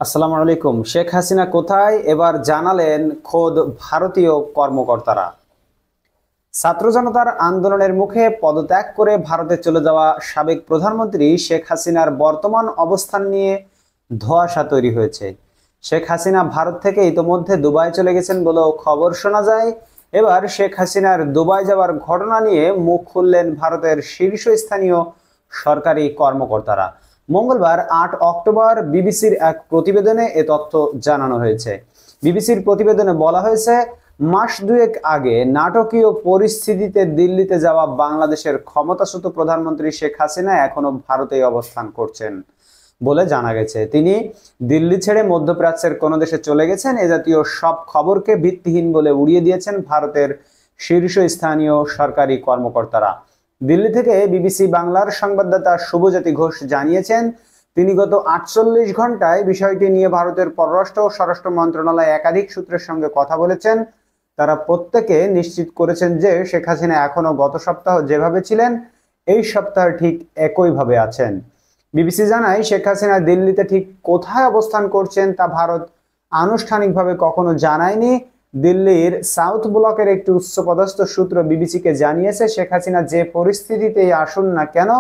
আসসালামু আলাইকুম। শেখ হাসিনা কোথায় এবার জানালেন খোদ ভারতীয় কর্মকর্তারা। ছাত্র জনতার আন্দোলনের মুখে পদত্যাগ করে ভারতে চলে যাওয়া সাবেক প্রধানমন্ত্রী শেখ হাসিনার বর্তমান অবস্থান নিয়ে ধোঁয়াশা তৈরি হয়েছে। শেখ হাসিনা ভারত থেকে ইতোমধ্যে দুবাই চলে গেছেন বলেও খবর শোনা যায়। এবার শেখ হাসিনার দুবাই যাওয়ার ঘটনা নিয়ে মুখ খুললেন ভারতের শীর্ষস্থানীয় সরকারি কর্মকর্তারা। মঙ্গলবার ৮ অক্টোবর বিবিসির এক প্রতিবেদনে এ তথ্য জানানো হয়েছে। বিবিসির প্রতিবেদনে বলা হয়েছে, মাস দুয়েক আগে নাটকীয় পরিস্থিতিতে দিল্লিতে যাওয়া বাংলাদেশের ক্ষমতাচ্যুত প্রধানমন্ত্রী শেখ হাসিনা এখনো ভারতেই অবস্থান করছেন বলে জানা গেছে। তিনি দিল্লি ছেড়ে মধ্যপ্রাচ্যের কোনো দেশে চলে গেছেন, এ জাতীয় সব খবরকে ভিত্তিহীন বলে উড়িয়ে দিয়েছেন ভারতের শীর্ষস্থানীয় সরকারি কর্মকর্তারা। দিল্লি থেকে বিবিসি বাংলার সংবাদদাতা শুভজ্যোতি ঘোষ জানিয়েছেন, তিনি গত ৪৮ ঘন্টায় বিষয়টি নিয়ে ভারতের পররাষ্ট্র ও স্বরাষ্ট্র মন্ত্রণালয় একাধিক সূত্রের সঙ্গে কথা বলেছেন। তারা প্রত্যেকে নিশ্চিত করেছেন যে শেখ হাসিনা এখনো গত সপ্তাহ যেভাবে ছিলেন এই সপ্তাহে ঠিক একইভাবে আছেন। বিবিসি জানায়, শেখ হাসিনা দিল্লিতে ঠিক কোথায় অবস্থান করছেন তা ভারত আনুষ্ঠানিকভাবে কখনো জানায়নি। দিল্লির সাউথ ব্লকের একটি উচ্চপদস্থ সূত্র বিবিসিকে জানিয়েছে, শেখ হাসিনা যে পরিস্থিতিতেই আসুন না কেন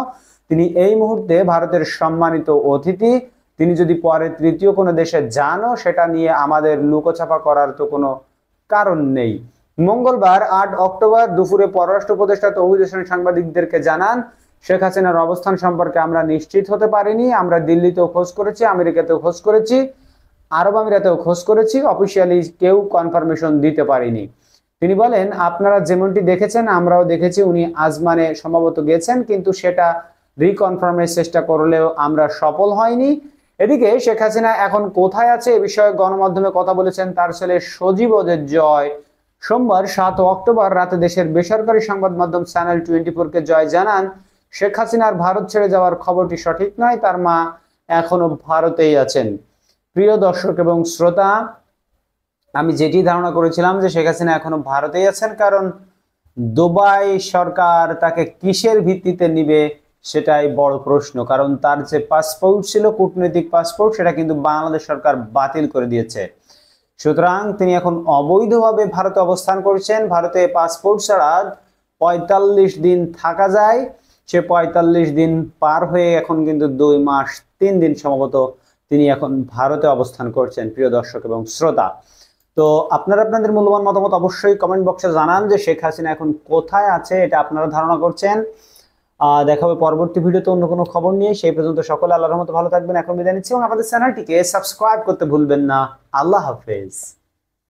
তিনি এই মুহূর্তে ভারতের সম্মানিত অতিথি। তিনি যদি পরে তৃতীয় কোনো দেশে যানও সেটা নিয়ে আমাদের লুকোছাপা করার তো কোনো কারণ নেই। মঙ্গলবার ৮ অক্টোবর দুপুরে পররাষ্ট্র উপদেষ্টা তৌহিদ হোসেন সাংবাদিকদেরকে জানান, শেখ হাসিনার অবস্থান সম্পর্কে আমরা নিশ্চিত হতে পারিনি। আমরা দিল্লিতেও খোঁজ করেছি, আমেরিকাতেও খোঁজ করেছি, আরব আমিরাতেও খোঁজ করেছি, অফিসিয়ালি কেউ কনফার্মেশন দিতে পারিনি। তিনি বলেন, আপনারা যেমনটি দেখেছেন আমরাও দেখেছি, উনি আজমানে সম্ভবত গেছেন, কিন্তু সেটা রিকনফার্মের চেষ্টা করলেও আমরা সফল হয়নি। এদিকে শেখ হাসিনা এখন কোথায় আছে এ বিষয়ে গণমাধ্যমে কথা বলেছেন তার ছেলে সজীব ওদের জয়। সোমবার ৭ অক্টোবর রাতে দেশের বেসরকারি সংবাদ মাধ্যম চ্যানেল 24-কে জয় জানান, শেখ হাসিনার ভারত ছেড়ে যাওয়ার খবরটি সঠিক নয়, তার মা এখনো ভারতেই আছেন। প্রিয় দর্শক এবং শ্রোতা, আমি যেটি ধারণা করেছিলাম যে শেখ হাসিনা এখনো ভারতেই আছেন, কারণ দুবাই সরকার তাকে কিসের ভিত্তিতে নিবে সেটাই বড় প্রশ্ন। কারণ তার যে পাসপোর্ট ছিল, কূটনৈতিক পাসপোর্ট, সেটা কিন্তু বাংলাদেশ সরকার বাতিল করে দিয়েছে। সুতরাং তিনি এখন অবৈধভাবে ভারতে অবস্থান করছেন। ভারতে পাসপোর্ট ছাড়া ৪৫ দিন থাকা যায়, সে ৪৫ দিন পার হয়ে এখন কিন্তু ২ মাস ৩ দিন সম্ভবত তিনি এখন ভারতে অবস্থান করছেন। প্রিয় দর্শক এবং শ্রোতা, তো আপনারা আপনাদের মূল্যবান মতামত অবশ্যই কমেন্ট বক্সে জানান যে শেখ হাসিনা এখন কোথায় আছে, এটা আপনারা ধারণা করছেন। দেখা হবে পরবর্তী ভিডিওতে অন্য কোনো খবর নিয়ে। সেই পর্যন্ত সকলে আল্লাহর রহমতে ভালো থাকবেন। এখন বিদায় নিচ্ছি এবং আমাদের চ্যানেলটিকে সাবস্ক্রাইব করতে ভুলবেন না। আল্লাহ হাফেজ।